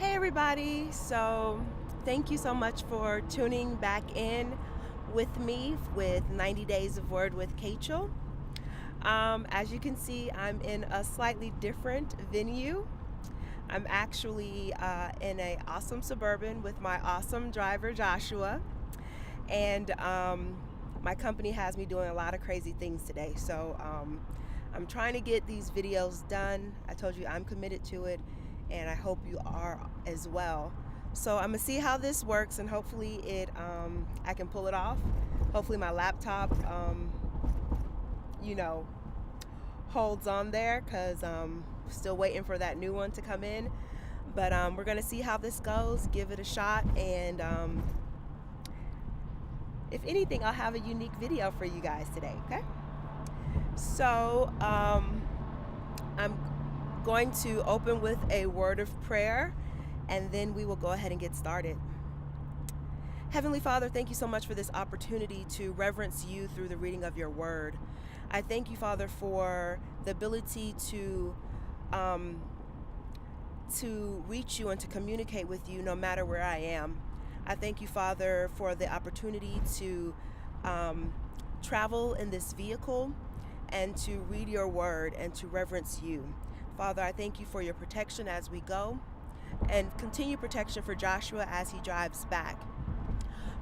Hey everybody, so thank you so much for tuning back in with me with 90 Days of Word with Kachael. As you can see, I'm in a slightly different venue. I'm actually in an awesome Suburban with my awesome driver Joshua, and my company has me doing a lot of crazy things today. So I'm trying to get these videos done. I told you I'm committed to it, and I hope you are as well. So I'm gonna see how this works, and hopefully I can pull it off. Hopefully my laptop holds on there, because still waiting for that new one to come in. But we're gonna see how this goes, give it a shot, and if anything, I'll have a unique video for you guys today. Okay, so I'm going to open with a word of prayer, and then we will go ahead and get started. Heavenly Father, thank you so much for this opportunity to reverence you through the reading of your word. I thank you, Father, for the ability to reach you and to communicate with you no matter where I am. I thank you, Father, for the opportunity to travel in this vehicle and to read your word and to reverence you. Father, I thank you for your protection as we go, and continued protection for Joshua as he drives back.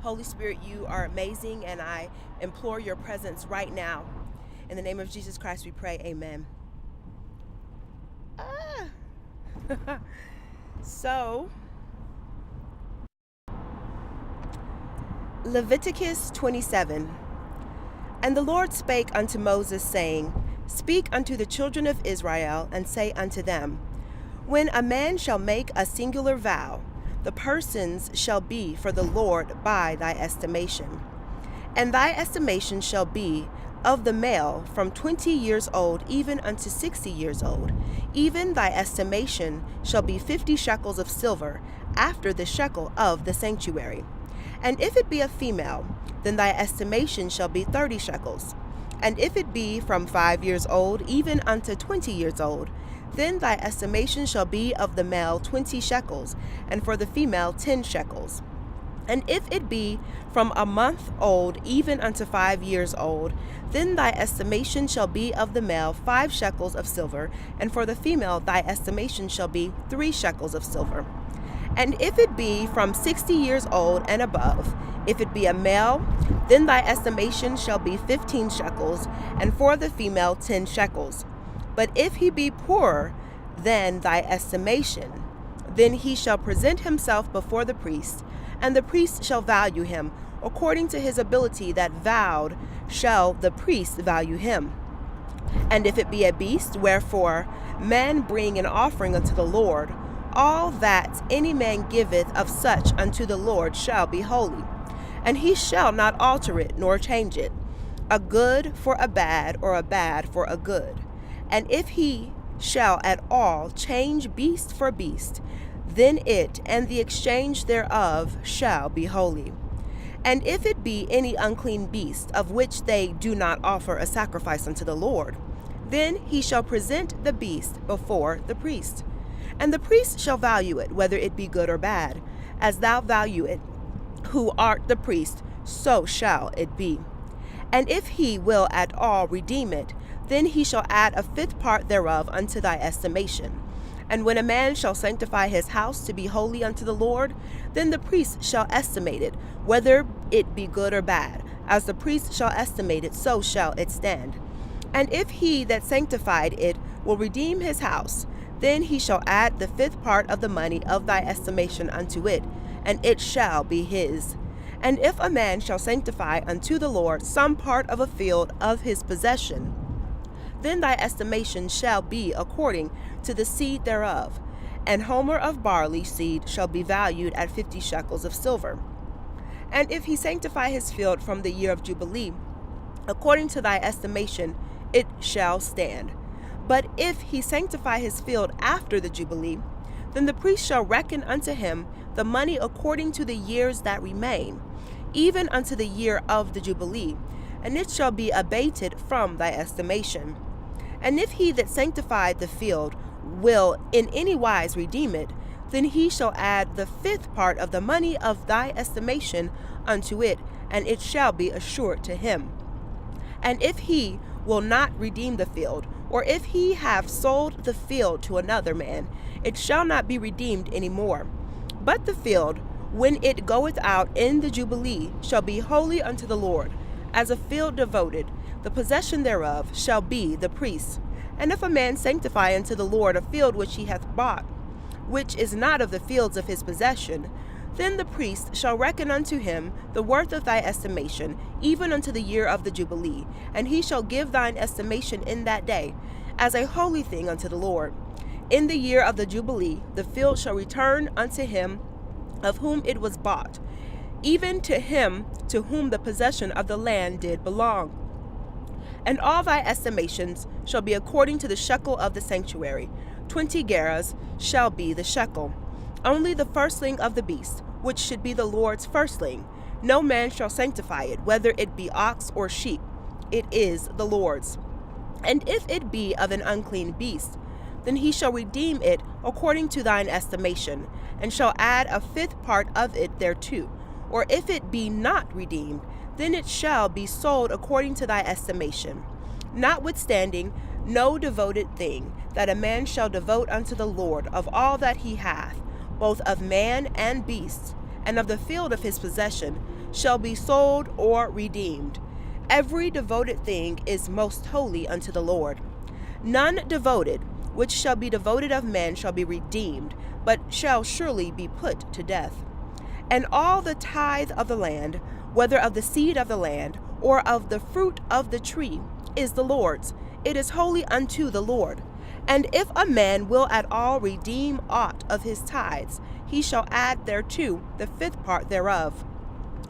Holy Spirit, you are amazing, and I implore your presence right now. In the name of Jesus Christ we pray, amen. So, Leviticus 27. And the Lord spake unto Moses, saying, Speak unto the children of Israel, and say unto them, When a man shall make a singular vow, the persons shall be for the Lord by thy estimation. And thy estimation shall be of the male from 20 years old even unto 60 years old. Even thy estimation shall be 50 shekels of silver, after the shekel of the sanctuary. And if it be a female, then thy estimation shall be 30 shekels. And if it be from 5 years old even unto 20 years old, then thy estimation shall be of the male 20 shekels, and for the female 10 shekels. And if it be from a month old even unto 5 years old, then thy estimation shall be of the male 5 shekels of silver, and for the female thy estimation shall be 3 shekels of silver. And if it be from 60 years old and above, if it be a male, then thy estimation shall be 15 shekels, and for the female 10 shekels. But if he be poorer than thy estimation, then he shall present himself before the priest, and the priest shall value him. According to his ability that vowed shall the priest value him. And if it be a beast, wherefore men bring an offering unto the Lord, all that any man giveth of such unto the Lord shall be holy, and he shall not alter it nor change it, a good for a bad, or a bad for a good. And if he shall at all change beast for beast, then it and the exchange thereof shall be holy. And if it be any unclean beast, of which they do not offer a sacrifice unto the Lord, then he shall present the beast before the priest. And the priest shall value it, whether it be good or bad. As thou value it, who art the priest, so shall it be. And if he will at all redeem it, then he shall add a 5th part thereof unto thy estimation. And when a man shall sanctify his house to be holy unto the Lord, then the priest shall estimate it, whether it be good or bad. As the priest shall estimate it, so shall it stand. And if he that sanctified it will redeem his house, then he shall add the 5th part of the money of thy estimation unto it, and it shall be his. And if a man shall sanctify unto the Lord some part of a field of his possession, then thy estimation shall be according to the seed thereof. An homer of barley seed shall be valued at 50 shekels of silver. And if he sanctify his field from the year of Jubilee, according to thy estimation, it shall stand. But if he sanctify his field after the Jubilee, then the priest shall reckon unto him the money according to the years that remain, even unto the year of the Jubilee, and it shall be abated from thy estimation. And if he that sanctified the field will in any wise redeem it, then he shall add the 5th part of the money of thy estimation unto it, and it shall be assured to him. And if he will not redeem the field, or if he have sold the field to another man, it shall not be redeemed any more. But the field, when it goeth out in the Jubilee, shall be holy unto the Lord, as a field devoted. The possession thereof shall be the priest's. And if a man sanctify unto the Lord a field which he hath bought, which is not of the fields of his possession, then the priest shall reckon unto him the worth of thy estimation, even unto the year of the Jubilee, and he shall give thine estimation in that day, as a holy thing unto the Lord. In the year of the Jubilee the field shall return unto him of whom it was bought, even to him to whom the possession of the land did belong. And all thy estimations shall be according to the shekel of the sanctuary. 20 gerahs shall be the shekel. Only the firstling of the beast, which should be the Lord's firstling. No man shall sanctify it, whether it be ox or sheep. It is the Lord's. And if it be of an unclean beast, then he shall redeem it according to thine estimation, and shall add a 5th part of it thereto. Or if it be not redeemed, then it shall be sold according to thy estimation. Notwithstanding, no devoted thing that a man shall devote unto the Lord of all that he hath, both of man and beast, and of the field of his possession, shall be sold or redeemed. Every devoted thing is most holy unto the Lord. None devoted, which shall be devoted of men, shall be redeemed, but shall surely be put to death. And all the tithe of the land, whether of the seed of the land, or of the fruit of the tree, is the Lord's. It is holy unto the Lord. And if a man will at all redeem aught of his tithes, he shall add thereto the 5th part thereof.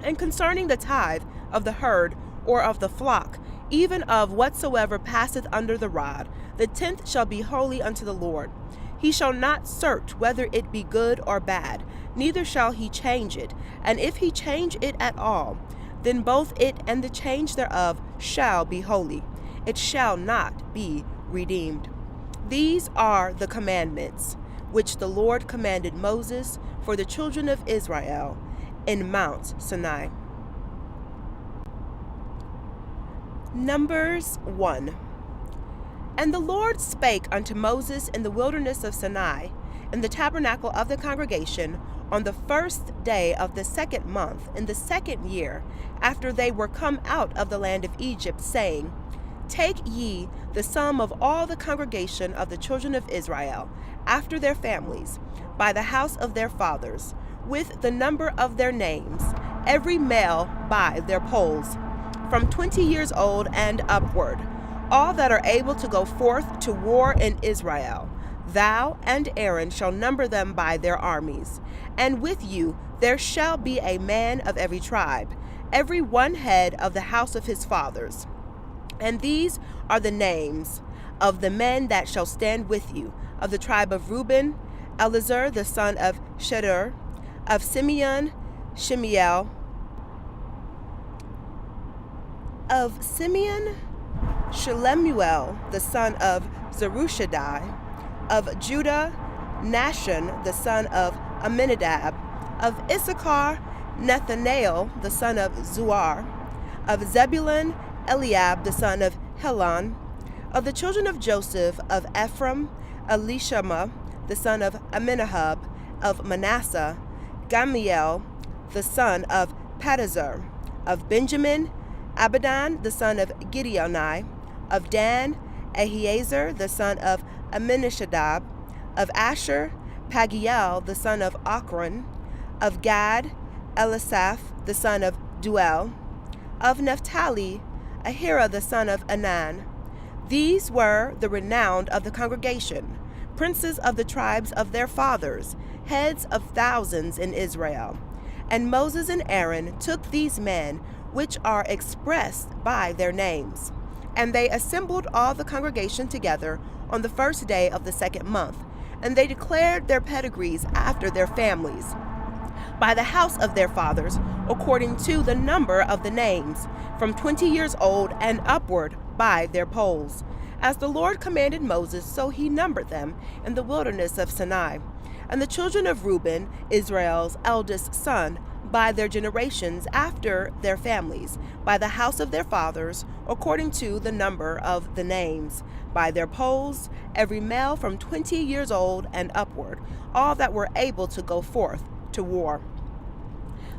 And concerning the tithe of the herd, or of the flock, even of whatsoever passeth under the rod, the 10th shall be holy unto the Lord. He shall not search whether it be good or bad, neither shall he change it. And if he change it at all, then both it and the change thereof shall be holy. It shall not be redeemed. These are the commandments which the Lord commanded Moses for the children of Israel in Mount Sinai. Numbers 1. And the Lord spake unto Moses in the wilderness of Sinai, in the tabernacle of the congregation, on the 1st day of the 2nd month, in the 2nd year, after they were come out of the land of Egypt, saying, Take ye the sum of all the congregation of the children of Israel, after their families, by the house of their fathers, with the number of their names, every male by their polls, from 20 years old and upward, all that are able to go forth to war in Israel. Thou and Aaron shall number them by their armies. And with you there shall be a man of every tribe, every one head of the house of his fathers. And these are the names of the men that shall stand with you: of the tribe of Reuben, Elizur the son of Shedeur; of Simeon, Shemiel; of Simeon, Shelemuel the son of Zerushadai; of Judah, Nashon the son of Amminadab; of Issachar, Nathanael the son of Zuar; of Zebulun, Eliab the son of Helon; of the children of Joseph; of Ephraim, Elishama the son of Amminahab; of Manasseh, Gamaliel the son of Pedazur; of Benjamin, Abidan the son of Gideoni; of Dan, Ahiezer the son of Amminashadab; of Asher, Pagiel the son of Ochran; of Gad, Elisaph the son of Duel; of Naphtali, Ahira the son of Anan. These were the renowned of the congregation, princes of the tribes of their fathers, heads of thousands in Israel. And Moses and Aaron took these men, which are expressed by their names. And they assembled all the congregation together on the 1st day of the 2nd month, and they declared their pedigrees after their families, by the house of their fathers, according to the number of the names, from 20 years old and upward, by their polls. As the Lord commanded Moses, so he numbered them in the wilderness of Sinai. And the children of Reuben, Israel's eldest son, by their generations after their families, by the house of their fathers, according to the number of the names, by their polls, every male from 20 years old and upward, all that were able to go forth to war.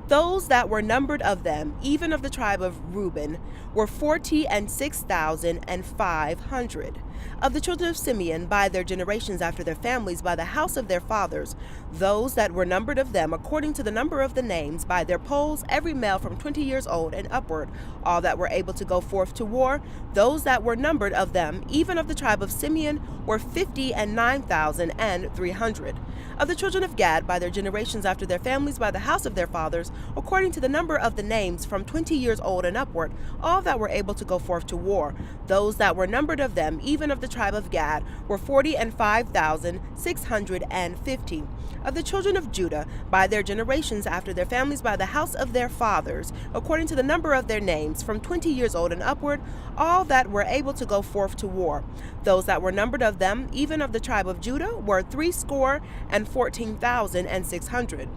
Those that were numbered of them, even of the tribe of Reuben, were 46,500. Of the children of Simeon, by their generations after their families, by the house of their fathers, those that were numbered of them, according to the number of the names, by their polls, every male from 20 years old and upward, all that were able to go forth to war, those that were numbered of them, even of the tribe of Simeon, were 59,300. Of the children of Gad, by their generations after their families, by the house of their fathers, according to the number of the names, from 20 years old and upward, all that were able to go forth to war, those that were numbered of them, even of the tribe of Gad, were 45,650. Of the children of Judah, by their generations after their families, by the house of their fathers, according to the number of their names, from 20 years old and upward, all that were able to go forth to war, those that were numbered of them, even of the tribe of Judah, were 14,600.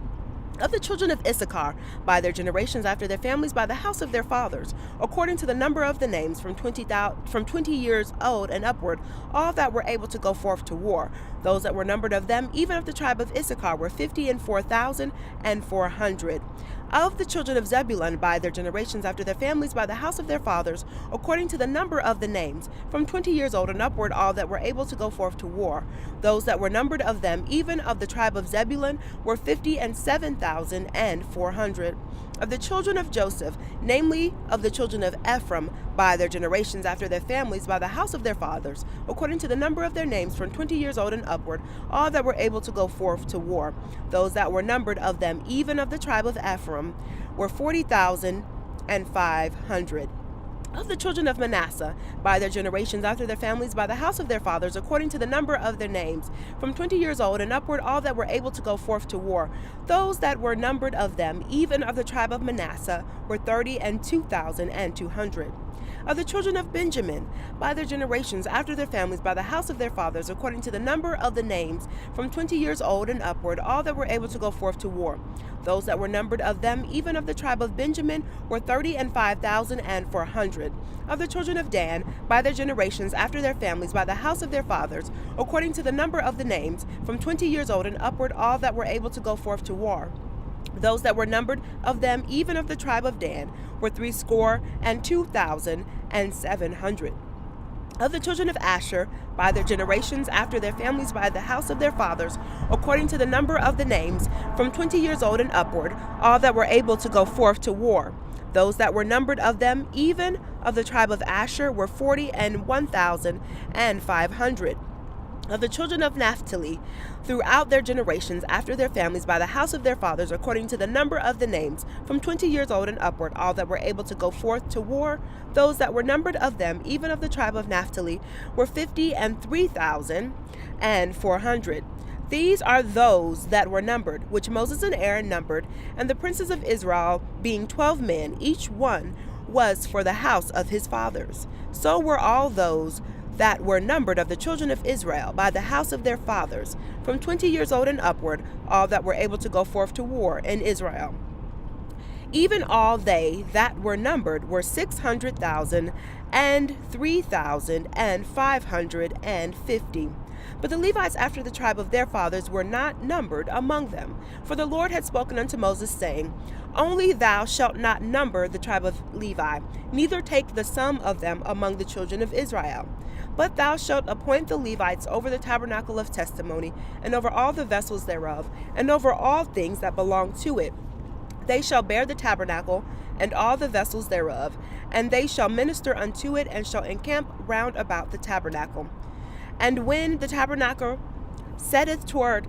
Of the children of Issachar, by their generations after their families, by the house of their fathers, according to the number of the names, from 20 years old and upward, all that were able to go forth to war, those that were numbered of them, even of the tribe of Issachar, were 54,400. Of the children of Zebulun, by their generations after their families, by the house of their fathers, according to the number of the names, from 20 years old and upward, all that were able to go forth to war, those that were numbered of them, even of the tribe of Zebulun, were 57,400. Of the children of Joseph, namely of the children of Ephraim, by their generations after their families, by the house of their fathers, according to the number of their names, from 20 years old and upward, all that were able to go forth to war, those that were numbered of them, even of the tribe of Ephraim, were 40,500. Of the children of Manasseh, by their generations after their families, by the house of their fathers, according to the number of their names, from 20 years old and upward, all that were able to go forth to war, those that were numbered of them, even of the tribe of Manasseh, were 32,200. Of the children of Benjamin, by their generations after their families, by the house of their fathers, according to the number of the names, from 20 years old and upward, all that were able to go forth to war, those that were numbered of them, even of the tribe of Benjamin, were 35,400. Of the children of Dan, by their generations after their families, by the house of their fathers, according to the number of the names, from 20 years old and upward, all that were able to go forth to war, those that were numbered of them, even of the tribe of Dan, were 62,700. Of the children of Asher, by their generations after their families, by the house of their fathers, according to the number of the names, from 20 years old and upward, all that were able to go forth to war, those that were numbered of them, even of the tribe of Asher, were 41,500. Of the children of Naphtali, throughout their generations after their families, by the house of their fathers, according to the number of the names, from 20 years old and upward, all that were able to go forth to war, those that were numbered of them, even of the tribe of Naphtali, were 53,400. These are those that were numbered, which Moses and Aaron numbered, and the princes of Israel, being 12 men, each one was for the house of his fathers. So were all those that were numbered of the children of Israel by the house of their fathers, from 20 years old and upward, all that were able to go forth to war in Israel. Even all they that were numbered were 600,000 and 3,550. But the Levites after the tribe of their fathers were not numbered among them. For the Lord had spoken unto Moses, saying, Only thou shalt not number the tribe of Levi, neither take the sum of them among the children of Israel. But thou shalt appoint the Levites over the tabernacle of testimony, and over all the vessels thereof, and over all things that belong to it. They shall bear the tabernacle, and all the vessels thereof, and they shall minister unto it, and shall encamp round about the tabernacle. And when the tabernacle setteth forward,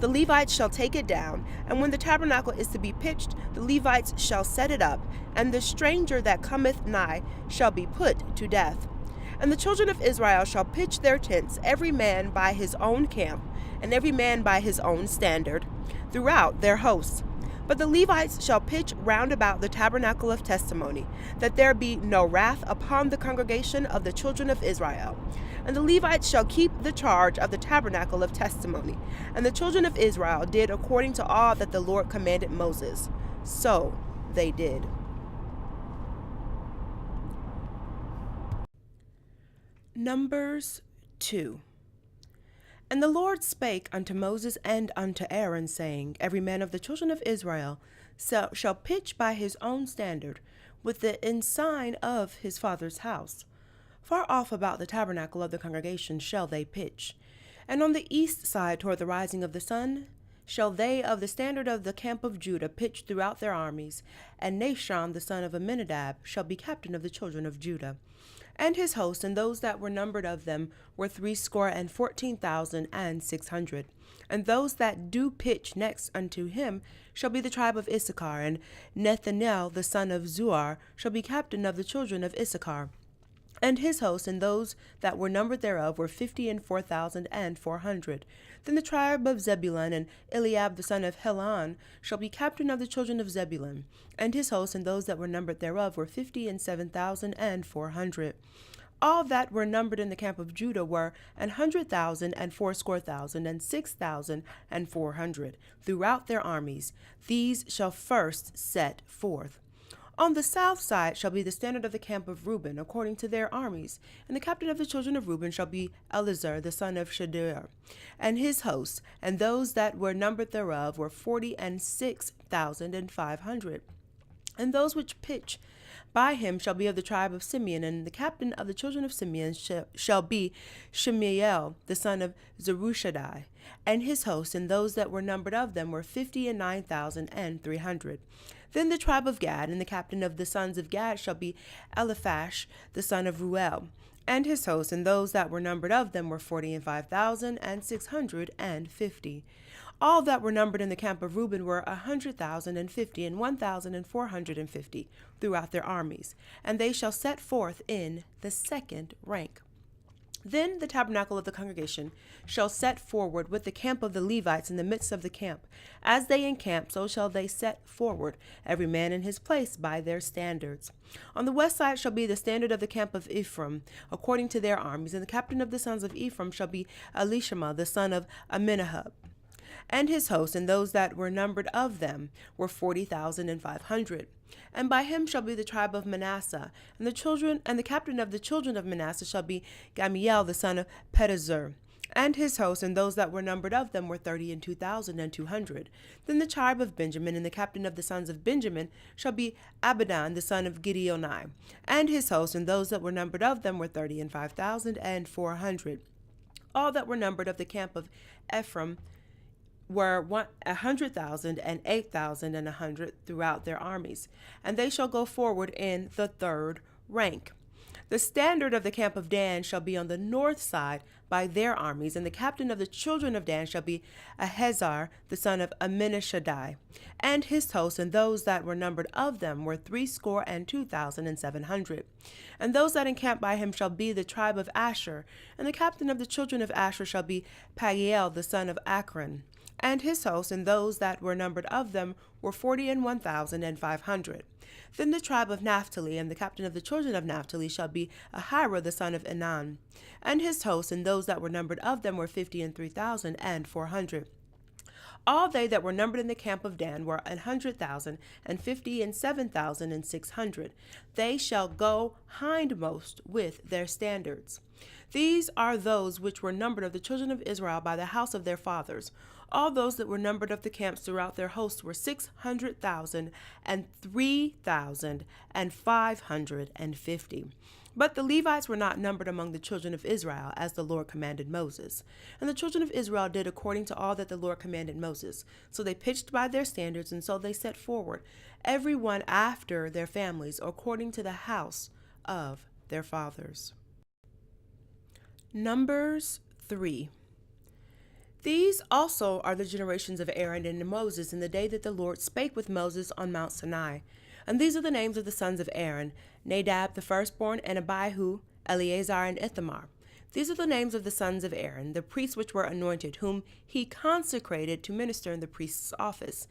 the Levites shall take it down, and when the tabernacle is to be pitched, the Levites shall set it up, and the stranger that cometh nigh shall be put to death. And the children of Israel shall pitch their tents, every man by his own camp, and every man by his own standard, throughout their hosts. But the Levites shall pitch round about the tabernacle of testimony, that there be no wrath upon the congregation of the children of Israel. And the Levites shall keep the charge of the tabernacle of testimony. And the children of Israel did according to all that the Lord commanded Moses. So they did. Numbers 2. And the Lord spake unto Moses and unto Aaron, saying, Every man of the children of Israel shall pitch by his own standard, with the ensign of his father's house. Far off about the tabernacle of the congregation shall they pitch. And on the east side toward the rising of the sun shall they of the standard of the camp of Judah pitch throughout their armies. And Nahshon the son of Amminadab shall be captain of the children of Judah. And his host, and those that were numbered of them, were 614,600. And those that do pitch next unto him shall be the tribe of Issachar. And Nethanel the son of Zuar shall be captain of the children of Issachar. And his host, and those that were numbered thereof, were 54,400. Then the tribe of Zebulun, and Eliab the son of Helon shall be captain of the children of Zebulun. And his host, and those that were numbered thereof, were 57,400. All that were numbered in the camp of Judah were 100,000 and 6,000 and 6,400 throughout their armies. These shall first set forth. On the south side shall be the standard of the camp of Reuben, according to their armies. And the captain of the children of Reuben shall be Elizur, the son of Shedeur, and his hosts, and those that were numbered thereof were 46,500. And those which pitch by him shall be of the tribe of Simeon, and the captain of the children of Simeon shall be Shemiel, the son of Zerushadai, and his hosts, and those that were numbered of them were 59,300. Then the tribe of Gad, and the captain of the sons of Gad shall be Eliphash, the son of Ruel, and his hosts, and those that were numbered of them were 45,650. All that were numbered in the camp of Reuben were 100,050 and 1,450 throughout their armies, and they shall set forth in the second rank. Then the tabernacle of the congregation shall set forward with the camp of the Levites in the midst of the camp. As they encamp, so shall they set forward, every man in his place by their standards. On the west side shall be the standard of the camp of Ephraim, according to their armies, and the captain of the sons of Ephraim shall be Elishama, the son of Amminahab, and his host, and those that were numbered of them were 40,500. And by him shall be the tribe of Manasseh, and the captain of the children of Manasseh shall be Gamaliel the son of Pedazur, and his host, and those that were numbered of them were 32,200. Then the tribe of Benjamin, and the captain of the sons of Benjamin shall be Abidan the son of Gideoni, and his host, and those that were numbered of them were 35,400. All that were numbered of the camp of Ephraim were 100,000 and 8,100 throughout their armies, and they shall go forward in the third rank. The standard of the camp of Dan shall be on the north side by their armies, and the captain of the children of Dan shall be Ahiezer the son of Amminashadai, and his host, and those that were numbered of them were 62,700. And those that encamp by him shall be the tribe of Asher, and the captain of the children of Asher shall be Pagiel the son of Akron, and his host, and those that were numbered of them were 41,500. Then the tribe of Naphtali, and the captain of the children of Naphtali shall be Ahira the son of Enan, and his host, and those that were numbered of them were 53,400. All they that were numbered in the camp of Dan were 100,000 and 57,600. They shall go hindmost with their standards. These are those which were numbered of the children of Israel by the house of their fathers. All those that were numbered of the camps throughout their hosts were 600,000 and 3,550. But the Levites were not numbered among the children of Israel, as the Lord commanded Moses. And the children of Israel did according to all that the Lord commanded Moses. So they pitched by their standards, and so they set forward, every one after their families, according to the house of their fathers. Numbers 3. These also are the generations of Aaron and Moses in the day that the Lord spake with Moses on Mount Sinai. And these are the names of the sons of Aaron: Nadab the firstborn, and Abihu, Eleazar, and Ithamar. These are the names of the sons of Aaron, the priests which were anointed, whom he consecrated to minister in the priest's office.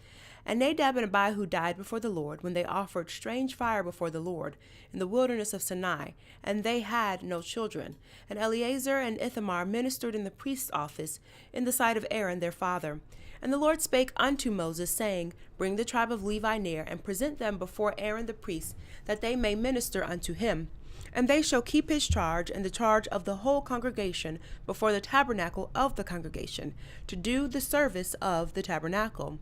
And Nadab and Abihu died before the Lord when they offered strange fire before the Lord in the wilderness of Sinai, and they had no children. And Eleazar and Ithamar ministered in the priest's office in the sight of Aaron their father. And the Lord spake unto Moses, saying, Bring the tribe of Levi near, and present them before Aaron the priest, that they may minister unto him. And they shall keep his charge and the charge of the whole congregation before the tabernacle of the congregation, to do the service of the tabernacle.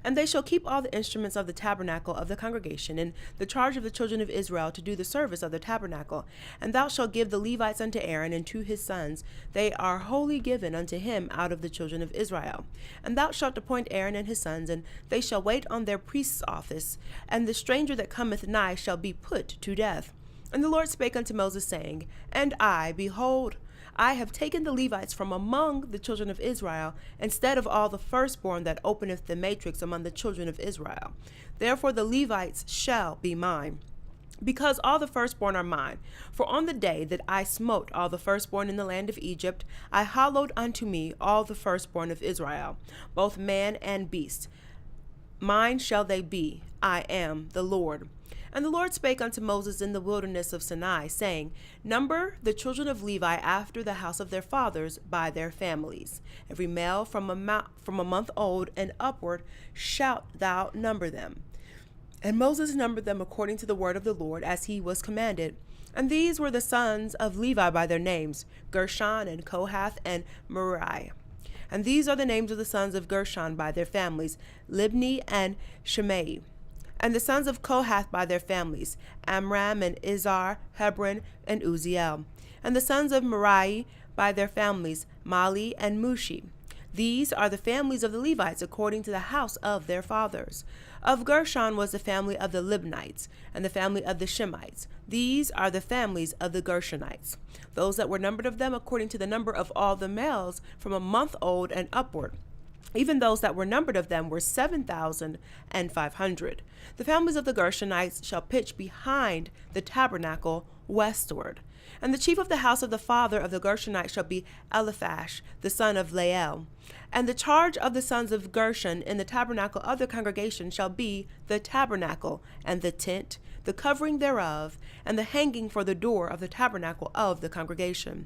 And they shall keep all the instruments of the tabernacle of the congregation, and the charge of the children of Israel to do the service of the tabernacle. And thou shalt give the Levites unto Aaron and to his sons. They are wholly given unto him out of the children of Israel. And thou shalt appoint Aaron and his sons, and they shall wait on their priest's office. And the stranger that cometh nigh shall be put to death. And the Lord spake unto Moses, saying, And I, behold, I have taken the Levites from among the children of Israel, instead of all the firstborn that openeth the matrix among the children of Israel. Therefore the Levites shall be mine, because all the firstborn are mine. For on the day that I smote all the firstborn in the land of Egypt, I hallowed unto me all the firstborn of Israel, both man and beast. Mine shall they be. I am the Lord. And the Lord spake unto Moses in the wilderness of Sinai, saying, Number the children of Levi after the house of their fathers by their families. Every male from a month old and upward shalt thou number them. And Moses numbered them according to the word of the Lord, as he was commanded. And these were the sons of Levi by their names, Gershon and Kohath and Merari. And these are the names of the sons of Gershon by their families, Libni and Shimei. And the sons of Kohath by their families, Amram and Izhar, Hebron and Uzziel. And the sons of Merari by their families, Mali and Mushi. These are the families of the Levites according to the house of their fathers. Of Gershon was the family of the Libnites, and the family of the Shemites. These are the families of the Gershonites. Those that were numbered of them according to the number of all the males from a month old and upward. Even those that were numbered of them were 7,500. The families of the Gershonites shall pitch behind the tabernacle westward. And the chief of the house of the father of the Gershonites shall be Eliphash, the son of Lael. And the charge of the sons of Gershon in the tabernacle of the congregation shall be the tabernacle, and the tent, the covering thereof, and the hanging for the door of the tabernacle of the congregation.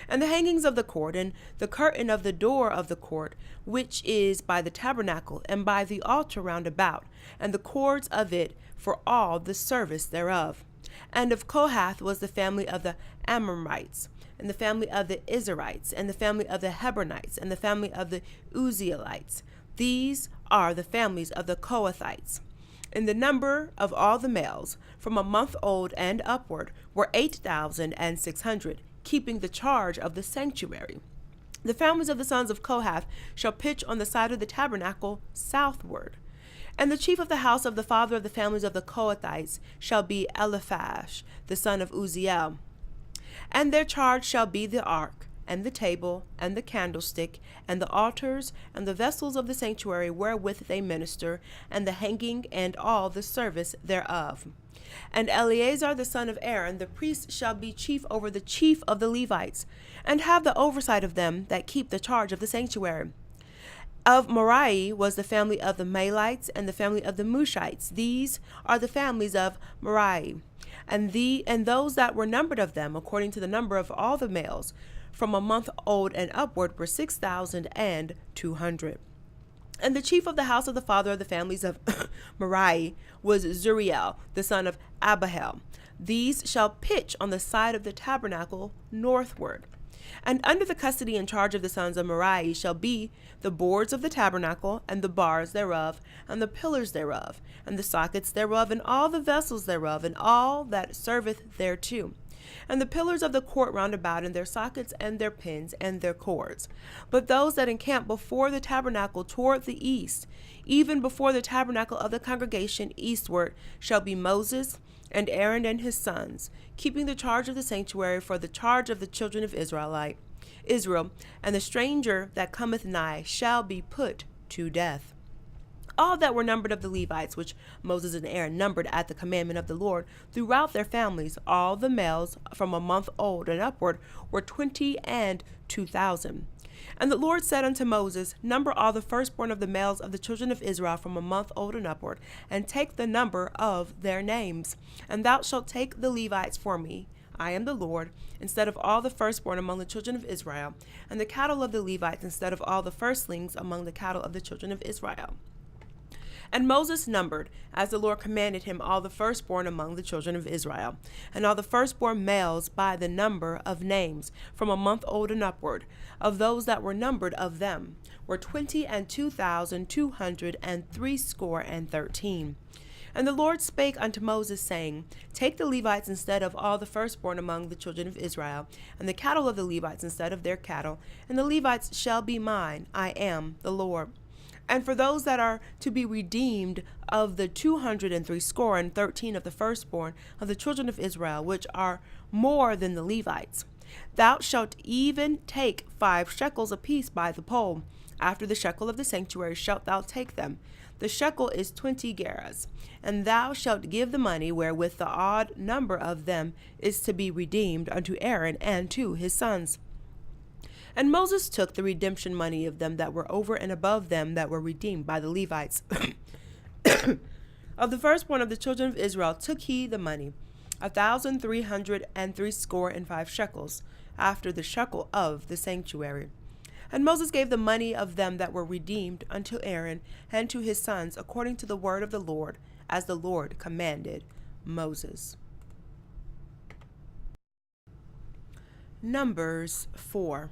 And the hangings of the court, and the curtain of the door of the court, which is by the tabernacle, and by the altar round about, and the cords of it for all the service thereof. And of Kohath was the family of the Amramites, and the family of the Izharites, and the family of the Hebronites, and the family of the Uzzielites. These are the families of the Kohathites. And the number of all the males, from a month old and upward, were 8,600. Keeping the charge of the sanctuary. The families of the sons of Kohath shall pitch on the side of the tabernacle southward. And the chief of the house of the father of the families of the Kohathites shall be Eliphash, the son of Uzziel. And their charge shall be the ark, and the table, and the candlestick, and the altars, and the vessels of the sanctuary wherewith they minister, and the hanging, and all the service thereof. And Eleazar the son of Aaron, the priest, shall be chief over the chief of the Levites, and have the oversight of them that keep the charge of the sanctuary. Of Merari was the family of the Malites, and the family of the Mushites. These are the families of Merari. And those that were numbered of them, according to the number of all the males, from a month old and upward, were 6,200. And the chief of the house of the father of the families of Merari was Zuriel, the son of Abihail. These shall pitch on the side of the tabernacle northward. And under the custody and charge of the sons of Merari shall be the boards of the tabernacle, and the bars thereof, and the pillars thereof, and the sockets thereof, and all the vessels thereof, and all that serveth thereto. And the pillars of the court round about, and their sockets, and their pins, and their cords. But those that encamp before the tabernacle toward the east, even before the tabernacle of the congregation eastward, shall be Moses, and Aaron and his sons, keeping the charge of the sanctuary for the charge of the children of Israel, and the stranger that cometh nigh shall be put to death. All that were numbered of the Levites, which Moses and Aaron numbered at the commandment of the Lord, throughout their families, all the males from a month old and upward, were 20,002. And the Lord said unto Moses, Number all the firstborn of the males of the children of Israel from a month old and upward, and take the number of their names. And thou shalt take the Levites for me, I am the Lord, instead of all the firstborn among the children of Israel, and the cattle of the Levites instead of all the firstlings among the cattle of the children of Israel. And Moses numbered, as the Lord commanded him, all the firstborn among the children of Israel, and all the firstborn males by the number of names, from a month old and upward, of those that were numbered of them, were 22,213. And the Lord spake unto Moses, saying, Take the Levites instead of all the firstborn among the children of Israel, and the cattle of the Levites instead of their cattle, and the Levites shall be mine. I am the Lord. And for those that are to be redeemed of the 213 of the firstborn of the children of Israel, which are more than the Levites, thou shalt even take 5 shekels apiece by the poll. After the shekel of the sanctuary shalt thou take them. The shekel is 20 gerahs, and thou shalt give the money wherewith the odd number of them is to be redeemed unto Aaron and to his sons. And Moses took the redemption money of them that were over and above them that were redeemed by the Levites. Of the firstborn of the children of Israel took he the money, 1,365 shekels, after the shekel of the sanctuary. And Moses gave the money of them that were redeemed unto Aaron and to his sons, according to the word of the Lord, as the Lord commanded Moses. Numbers 4.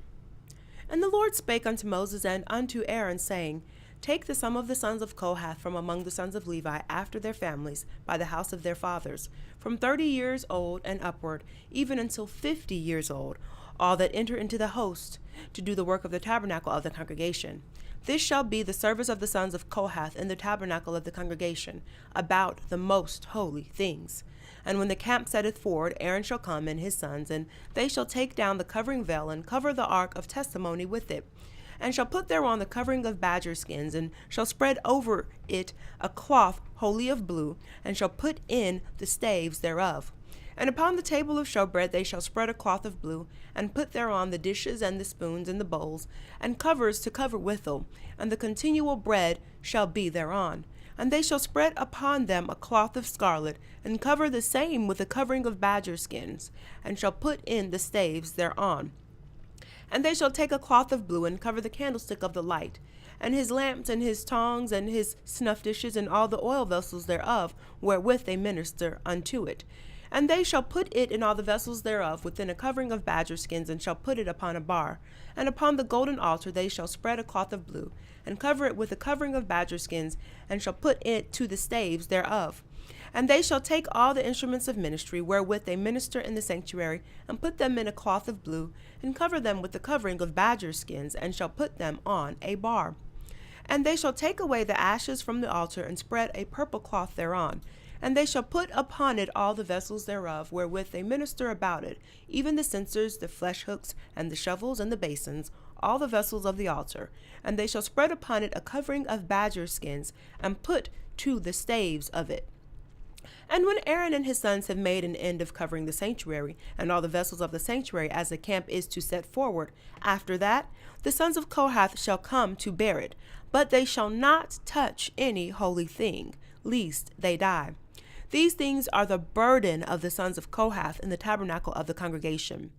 And the Lord spake unto Moses and unto Aaron, saying, Take the sum of the sons of Kohath from among the sons of Levi after their families, by the house of their fathers, from 30 years old and upward, even until 50 years old, all that enter into the host, to do the work of the tabernacle of the congregation. This shall be the service of the sons of Kohath in the tabernacle of the congregation, about the most holy things. And when the camp setteth forward, Aaron shall come and his sons, and they shall take down the covering veil, and cover the ark of testimony with it, and shall put thereon the covering of badger skins, and shall spread over it a cloth wholly of blue, and shall put in the staves thereof. And upon the table of showbread they shall spread a cloth of blue, and put thereon the dishes and the spoons and the bowls, and covers to cover withal, and the continual bread shall be thereon. And they shall spread upon them a cloth of scarlet, and cover the same with a covering of badger skins, and shall put in the staves thereon. And they shall take a cloth of blue, and cover the candlestick of the light, and his lamps, and his tongs, and his snuff dishes, and all the oil vessels thereof, wherewith they minister unto it. And they shall put it in all the vessels thereof within a covering of badger skins, and shall put it upon a bar. And upon the golden altar they shall spread a cloth of blue, and cover it with a covering of badger skins, and shall put it to the staves thereof. And they shall take all the instruments of ministry wherewith they minister in the sanctuary, and put them in a cloth of blue, and cover them with the covering of badger skins, and shall put them on a bar. And they shall take away the ashes from the altar, and spread a purple cloth thereon. And they shall put upon it all the vessels thereof, wherewith they minister about it, even the censers, the flesh hooks, and the shovels, and the basins, all the vessels of the altar. And they shall spread upon it a covering of badger skins, and put to the staves of it. And when Aaron and his sons have made an end of covering the sanctuary, and all the vessels of the sanctuary, as the camp is to set forward, after that the sons of Kohath shall come to bear it, but they shall not touch any holy thing, lest they die. These things are the burden of the sons of Kohath in the tabernacle of the congregation.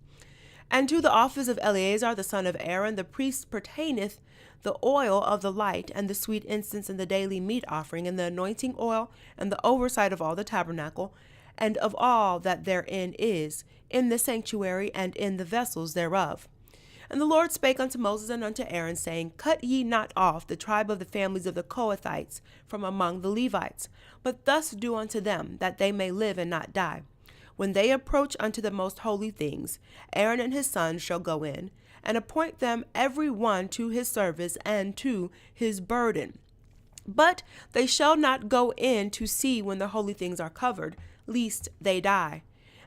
And to the office of Eleazar the son of Aaron the priest pertaineth the oil of the light, and the sweet incense, and the daily meat offering, and the anointing oil, and the oversight of all the tabernacle, and of all that therein is, in the sanctuary, and in the vessels thereof. And the Lord spake unto Moses and unto Aaron, saying, Cut ye not off the tribe of the families of the Kohathites from among the Levites, but thus do unto them, that they may live and not die. When they approach unto the most holy things, Aaron and his sons shall go in, and appoint them every one to his service and to his burden. But they shall not go in to see when the holy things are covered, lest they die.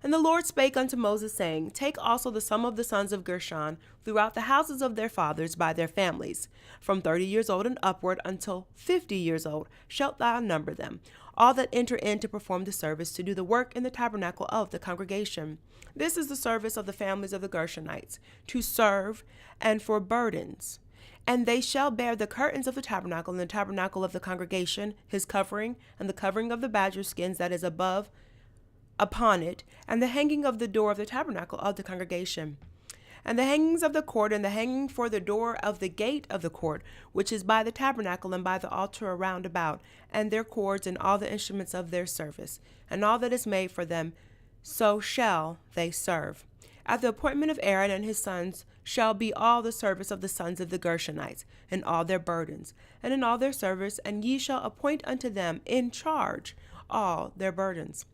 And the Lord spake unto Moses, saying, Take also the sum of the sons of Gershon throughout the houses of their fathers by their families. From 30 years old and upward until 50 years old shalt thou number them, all that enter in to perform the service, to do the work in the tabernacle of the congregation. This is the service of the families of the Gershonites, to serve and for burdens. And they shall bear the curtains of the tabernacle and the tabernacle of the congregation, his covering, and the covering of the badger skins that is above upon it, and the hanging of the door of the tabernacle of the congregation, and the hangings of the court, and the hanging for the door of the gate of the court, which is by the tabernacle and by the altar around about, and their cords, and all the instruments of their service, and all that is made for them, so shall they serve. At the appointment of Aaron and his sons shall be all the service of the sons of the Gershonites, and all their burdens, and in all their service, and ye shall appoint unto them in charge all their burdens.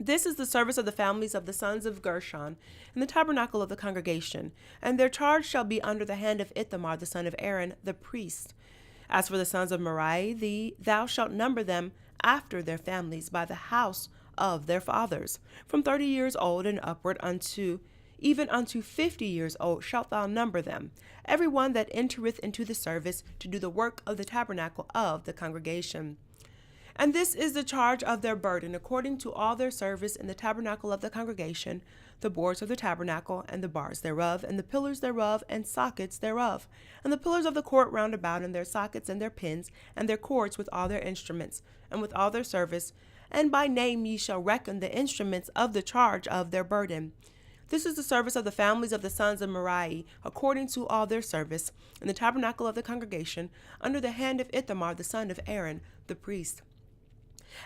This is the service of the families of the sons of Gershon in the tabernacle of the congregation, and their charge shall be under the hand of Ithamar the son of Aaron the priest. As for the sons of Merari, thou shalt number them after their families by the house of their fathers. From 30 years old and upward even unto 50 years old shalt thou number them, every one that entereth into the service to do the work of the tabernacle of the congregation. And this is the charge of their burden, according to all their service in the tabernacle of the congregation, the boards of the tabernacle, and the bars thereof, and the pillars thereof, and sockets thereof, and the pillars of the court round about, and their sockets, and their pins, and their cords, with all their instruments, and with all their service. And by name ye shall reckon the instruments of the charge of their burden. This is the service of the families of the sons of Merari, according to all their service, in the tabernacle of the congregation, under the hand of Ithamar the son of Aaron the priest.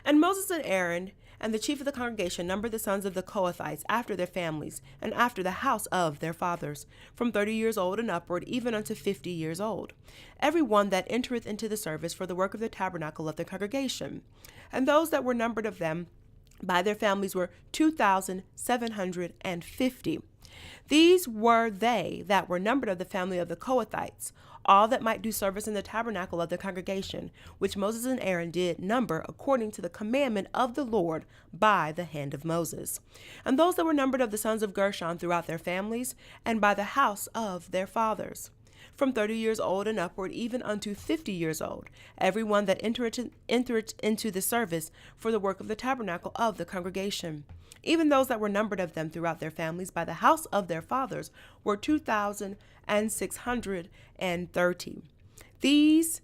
And Moses and Aaron and the chief of the congregation numbered the sons of the Kohathites after their families, and after the house of their fathers, from 30 years old and upward, even unto 50 years old, every one that entereth into the service for the work of the tabernacle of the congregation. And those that were numbered of them by their families were 2,750. These were they that were numbered of the family of the Kohathites, all that might do service in the tabernacle of the congregation, which Moses and Aaron did number according to the commandment of the Lord by the hand of Moses. And those that were numbered of the sons of Gershon throughout their families, and by the house of their fathers, from 30 years old and upward, even unto 50 years old, every one that entereth into the service for the work of the tabernacle of the congregation. Even those that were numbered of them throughout their families by the house of their fathers were 2,630. These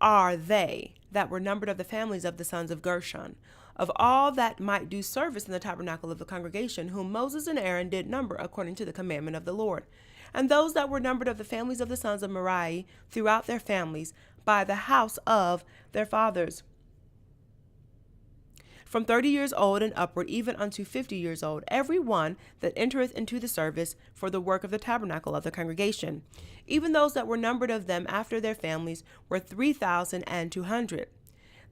are they that were numbered of the families of the sons of Gershon, of all that might do service in the tabernacle of the congregation, whom Moses and Aaron did number according to the commandment of the Lord. And those that were numbered of the families of the sons of Merari throughout their families by the house of their fathers, from 30 years old and upward, even unto 50 years old, every one that entereth into the service for the work of the tabernacle of the congregation. Even those that were numbered of them after their families were 3,200.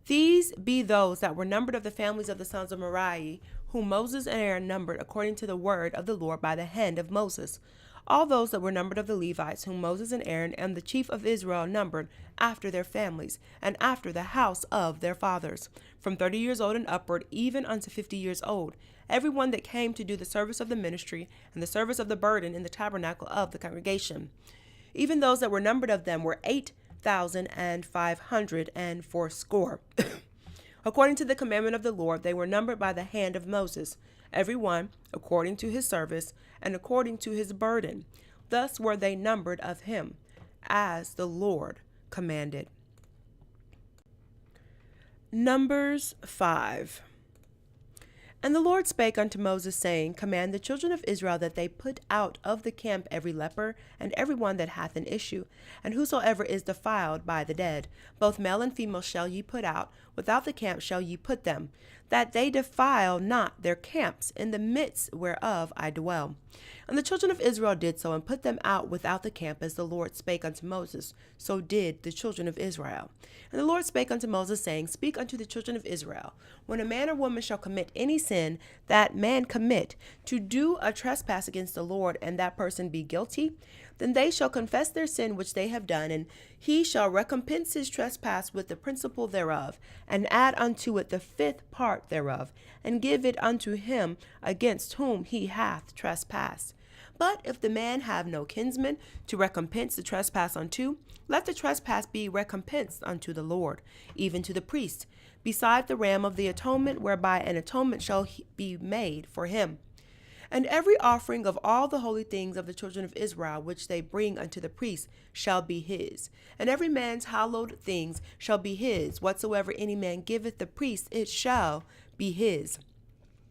These be those that were numbered of the families of the sons of Merari, whom Moses and Aaron numbered according to the word of the Lord by the hand of Moses. All those that were numbered of the Levites, whom Moses and Aaron and the chief of Israel numbered after their families, and after the house of their fathers, from 30 years old and upward, even unto 50 years old, every one that came to do the service of the ministry and the service of the burden in the tabernacle of the congregation. Even those that were numbered of them were 8,540. According to the commandment of the Lord, they were numbered by the hand of Moses, every one according to his service and according to his burden. Thus were they numbered of him, as the Lord commanded. Numbers 5. And the Lord spake unto Moses, saying, Command the children of Israel that they put out of the camp every leper, and every one that hath an issue, and whosoever is defiled by the dead. Both male and female shall ye put out, without the camp shall ye put them, that they defile not their camps, in the midst whereof I dwell. And the children of Israel did so, and put them out without the camp, as the Lord spake unto Moses. So did the children of Israel. And the Lord spake unto Moses, saying, Speak unto the children of Israel, when a man or woman shall commit any sin that man commit, to do a trespass against the Lord, and that person be guilty, Then they shall confess their sin which they have done, and he shall recompense his trespass with the principal thereof, and add unto it the fifth part thereof, and give it unto him against whom he hath trespassed. But if the man have no kinsman to recompense the trespass unto, let the trespass be recompensed unto the Lord, even to the priest, beside the ram of the atonement, whereby an atonement shall be made for him. And every offering of all the holy things of the children of Israel, which they bring unto the priest, shall be his. And every man's hallowed things shall be his. Whatsoever any man giveth the priest, it shall be his.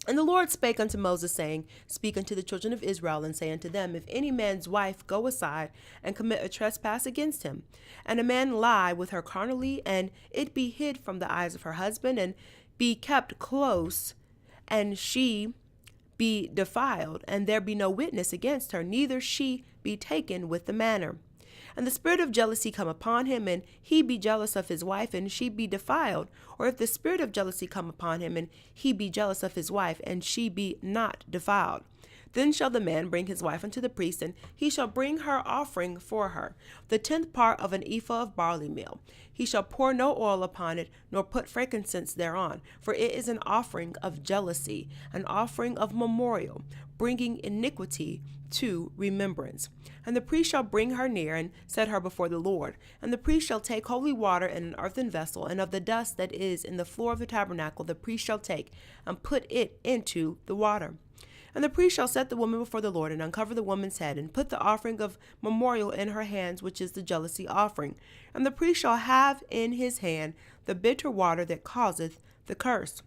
And the Lord spake unto Moses, saying, Speak unto the children of Israel, and say unto them, If any man's wife go aside and commit a trespass against him, and a man lie with her carnally, and it be hid from the eyes of her husband, and be kept close, and she be defiled, and there be no witness against her, neither she be taken with the manner. And the spirit of jealousy come upon him, and he be jealous of his wife, and she be defiled. Or if the spirit of jealousy come upon him, and he be jealous of his wife, and she be not defiled, then shall the man bring his wife unto the priest, and he shall bring her offering for her, the 10th part of an ephah of barley meal. He shall pour no oil upon it, nor put frankincense thereon, for it is an offering of jealousy, an offering of memorial, bringing iniquity to remembrance. And the priest shall bring her near, and set her before the Lord. And the priest shall take holy water in an earthen vessel, and of the dust that is in the floor of the tabernacle the priest shall take, and put it into the water. And the priest shall set the woman before the Lord, and uncover the woman's head, and put the offering of memorial in her hands, which is the jealousy offering. And the priest shall have in his hand the bitter water that causeth the curse.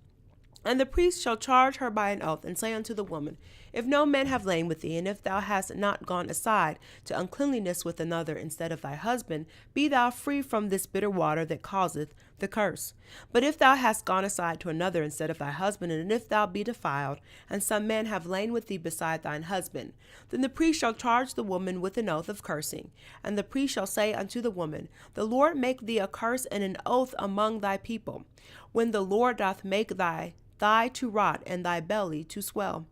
And the priest shall charge her by an oath, and say unto the woman, If no man have lain with thee, and if thou hast not gone aside to uncleanliness with another instead of thy husband, be thou free from this bitter water that causeth the curse. But if thou hast gone aside to another instead of thy husband, and if thou be defiled, and some man have lain with thee beside thine husband, then the priest shall charge the woman with an oath of cursing. And the priest shall say unto the woman, The Lord make thee a curse and an oath among thy people, when the Lord doth make thy thigh to rot, and thy belly to swell.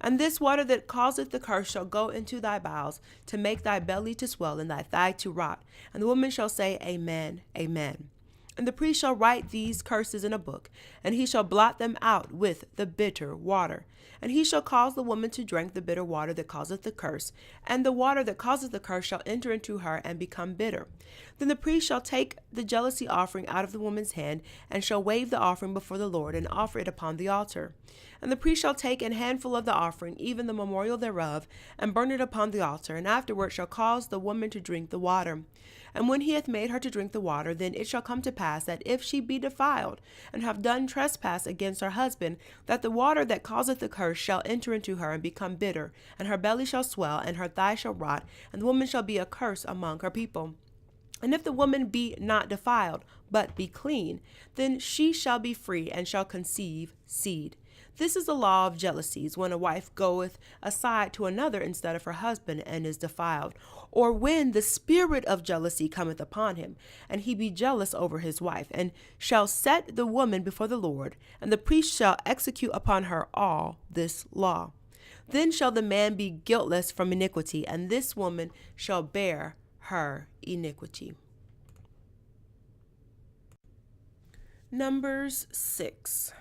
And this water that causeth the curse shall go into thy bowels, to make thy belly to swell, and thy thigh to rot. And the woman shall say, Amen, Amen. And the priest shall write these curses in a book, and he shall blot them out with the bitter water. And he shall cause the woman to drink the bitter water that causeth the curse, and the water that causeth the curse shall enter into her and become bitter. Then the priest shall take the jealousy offering out of the woman's hand, and shall wave the offering before the Lord, and offer it upon the altar. And the priest shall take an handful of the offering, even the memorial thereof, and burn it upon the altar, and afterward shall cause the woman to drink the water. And when he hath made her to drink the water, then it shall come to pass that if she be defiled, and have done trespass against her husband, that the water that causeth the curse shall enter into her and become bitter, and her belly shall swell, and her thigh shall rot, and the woman shall be a curse among her people. And if the woman be not defiled, but be clean, then she shall be free, and shall conceive seed. This is the law of jealousies, when a wife goeth aside to another instead of her husband, and is defiled, or when the spirit of jealousy cometh upon him, and he be jealous over his wife, and shall set the woman before the Lord, and the priest shall execute upon her all this law. Then shall the man be guiltless from iniquity, and this woman shall bear her iniquity. Numbers 6.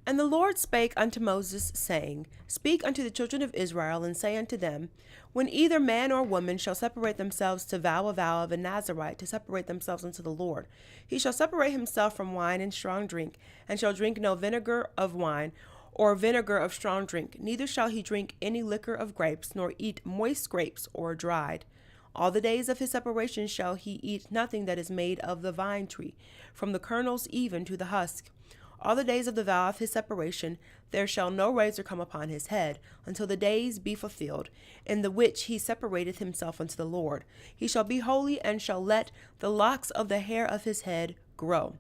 And the Lord spake unto Moses, saying, Speak unto the children of Israel, and say unto them, When either man or woman shall separate themselves to vow a vow of a Nazarite, to separate themselves unto the Lord, he shall separate himself from wine and strong drink, and shall drink no vinegar of wine, or vinegar of strong drink, neither shall he drink any liquor of grapes, nor eat moist grapes or dried. All the days of his separation shall he eat nothing that is made of the vine tree, from the kernels even to the husk. All the days of the vow of his separation there shall no razor come upon his head, until the days be fulfilled, in the which he separateth himself unto the Lord. He shall be holy, and shall let the locks of the hair of his head grow.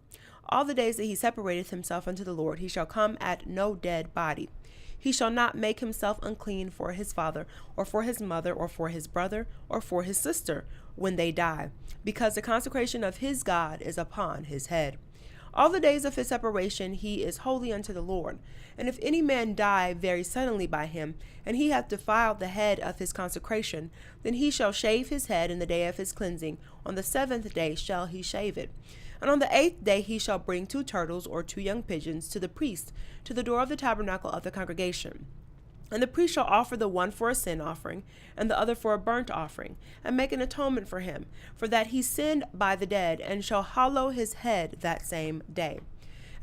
All the days that he separateth himself unto the Lord, he shall come at no dead body. He shall not make himself unclean for his father, or for his mother, or for his brother, or for his sister, when they die, because the consecration of his God is upon his head. All the days of his separation he is holy unto the Lord. And if any man die very suddenly by him, and he hath defiled the head of his consecration, then he shall shave his head in the day of his cleansing. On the 7th day shall he shave it. And on the 8th day he shall bring 2 turtles or 2 young pigeons to the priest, to the door of the tabernacle of the congregation. And the priest shall offer the one for a sin offering, and the other for a burnt offering, and make an atonement for him, for that he sinned by the dead, and shall hallow his head that same day.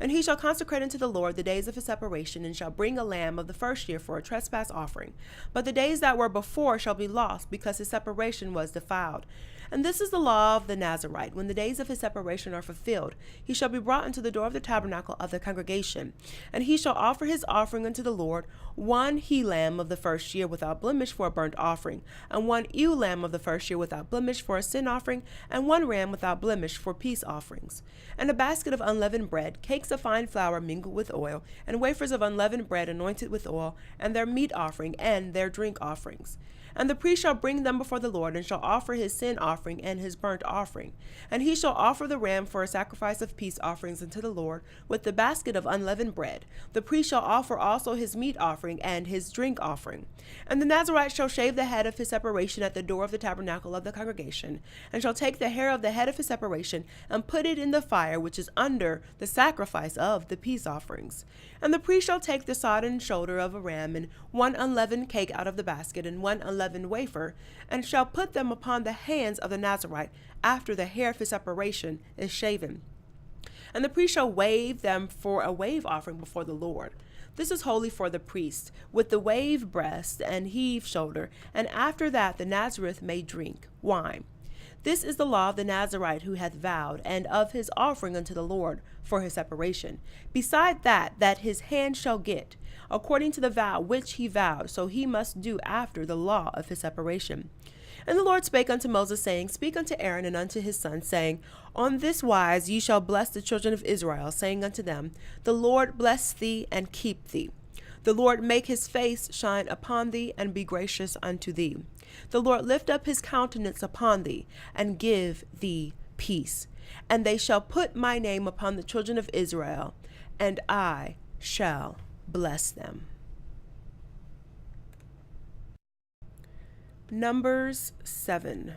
And he shall consecrate unto the Lord the days of his separation, and shall bring a lamb of the first year for a trespass offering. But the days that were before shall be lost, because his separation was defiled. And this is the law of the Nazarite. When the days of his separation are fulfilled, he shall be brought unto the door of the tabernacle of the congregation. And he shall offer his offering unto the Lord, 1 he-lamb of the first year without blemish for a burnt offering, and 1 ewe-lamb of the first year without blemish for a sin offering, and 1 ram without blemish for peace offerings. And a basket of unleavened bread, cakes of fine flour mingled with oil, and wafers of unleavened bread anointed with oil, and their meat offering, and their drink offerings. And the priest shall bring them before the Lord, and shall offer his sin offering and his burnt offering. And he shall offer the ram for a sacrifice of peace offerings unto the Lord, with the basket of unleavened bread. The priest shall offer also his meat offering and his drink offering. And the Nazarite shall shave the head of his separation at the door of the tabernacle of the congregation, and shall take the hair of the head of his separation, and put it in the fire which is under the sacrifice of the peace offerings. And the priest shall take the sodden shoulder of a ram, and 1 unleavened cake out of the basket, and 1 unleavened wafer, and shall put them upon the hands of the Nazarite after the hair of his separation is shaven. And the priest shall wave them for a wave offering before the Lord. This is holy for the priest, with the wave breast and heave shoulder, and after that the Nazareth may drink wine. This is the law of the Nazarite who hath vowed, and of his offering unto the Lord for his separation. Beside that his hand shall get, according to the vow which he vowed, so he must do after the law of his separation. And the Lord spake unto Moses, saying, Speak unto Aaron and unto his sons, saying, On this wise ye shall bless the children of Israel, saying unto them, The Lord bless thee and keep thee. The Lord make his face shine upon thee, and be gracious unto thee. The Lord lift up his countenance upon thee, and give thee peace. And they shall put my name upon the children of Israel, and I shall bless them. Numbers 7.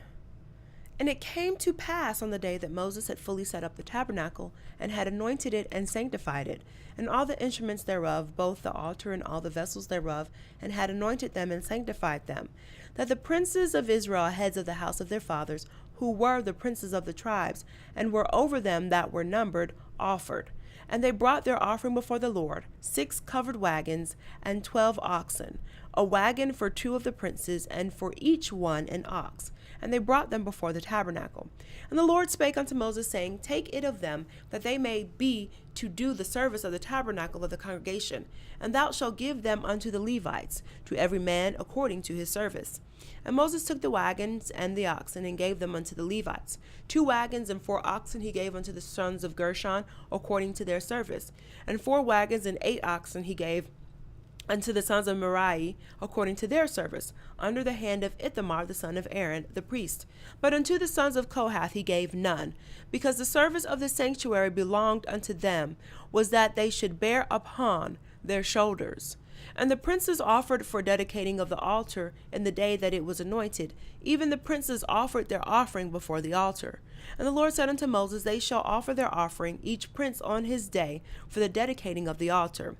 And it came to pass on the day that Moses had fully set up the tabernacle, and had anointed it and sanctified it, and all the instruments thereof, both the altar and all the vessels thereof, and had anointed them and sanctified them, that the princes of Israel, heads of the house of their fathers, who were the princes of the tribes, and were over them that were numbered, offered. And they brought their offering before the Lord, 6 covered wagons, and 12 oxen, a wagon for 2 of the princes, and for each one an ox. And they brought them before the tabernacle. And the Lord spake unto Moses, saying, Take it of them, that they may be to do the service of the tabernacle of the congregation, and thou shalt give them unto the Levites, to every man according to his service. And Moses took the wagons and the oxen, and gave them unto the Levites. 2 wagons and 4 oxen he gave unto the sons of Gershon according to their service. And 4 wagons and 8 oxen he gave unto the sons of Merari according to their service, under the hand of Ithamar the son of Aaron the priest. But unto the sons of Kohath he gave none, because the service of the sanctuary belonged unto them, was that they should bear upon their shoulders. And the princes offered for dedicating of the altar in the day that it was anointed. Even the princes offered their offering before the altar. And the Lord said unto Moses, They shall offer their offering, each prince on his day, for the dedicating of the altar.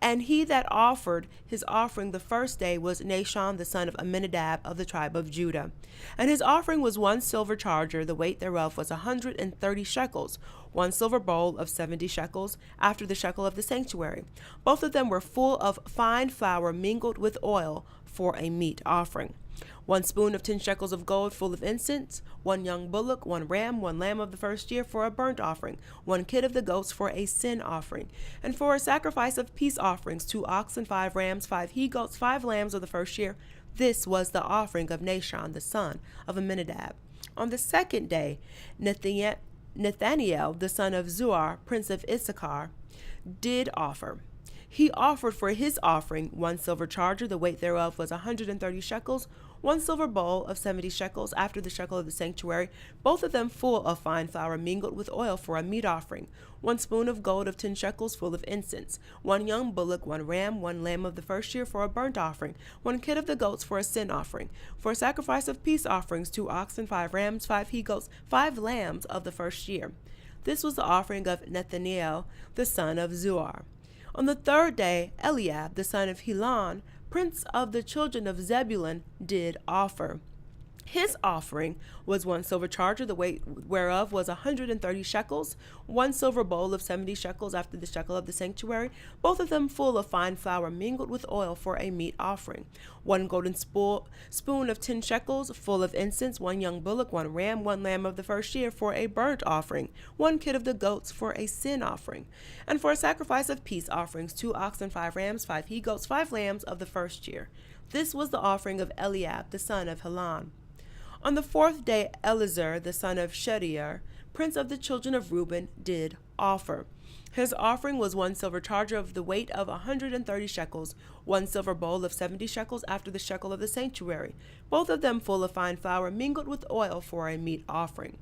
And he that offered his offering the first day was Nashon the son of Amminadab of the tribe of Judah. And his offering was 1 silver charger, the weight thereof was 130 shekels, 1 silver bowl of 70 shekels, after the shekel of the sanctuary. Both of them were full of fine flour mingled with oil for a meat offering. 1 spoon of 10 shekels of gold full of incense, 1 young bullock, 1 ram, 1 lamb of the first year for a burnt offering, 1 kid of the goats for a sin offering, and for a sacrifice of peace offerings, 2 oxen, 5 rams, 5 he-goats, 5 lambs of the first year. This was the offering of Nashon the son of Amminadab. On the second day, Nathaniel the son of Zuar, prince of Issachar, did offer. He offered for his offering 1 silver charger, the weight thereof was 130 shekels, 1 silver bowl of 70 shekels after the shekel of the sanctuary, both of them full of fine flour mingled with oil for a meat offering, 1 spoon of gold of 10 shekels full of incense, 1 young bullock, 1 ram, 1 lamb of the first year for a burnt offering, 1 kid of the goats for a sin offering, for a sacrifice of peace offerings, 2 oxen, 5 rams, 5 he-goats, 5 lambs of the first year. This was the offering of Nethaneel, the son of Zuar. On the third day, Eliab, the son of Helon, prince of the children of Zebulun, did offer. His offering was 1 silver charger, the weight whereof was 130 shekels, 1 silver bowl of 70 shekels after the shekel of the sanctuary, both of them full of fine flour mingled with oil for a meat offering, 1 golden spoon of 10 shekels full of incense, 1 young bullock, 1 ram, 1 lamb of the first year for a burnt offering, 1 kid of the goats for a sin offering, and for a sacrifice of peace offerings, 2 oxen, 5 rams, 5 he-goats, 5 lambs of the first year. This was the offering of Eliab, the son of Helon. On the fourth day, Elizur, the son of Shedeur, prince of the children of Reuben, did offer. His offering was 1 silver charger of the weight of 130 shekels, 1 silver bowl of 70 shekels after the shekel of the sanctuary, both of them full of fine flour mingled with oil for a meat offering,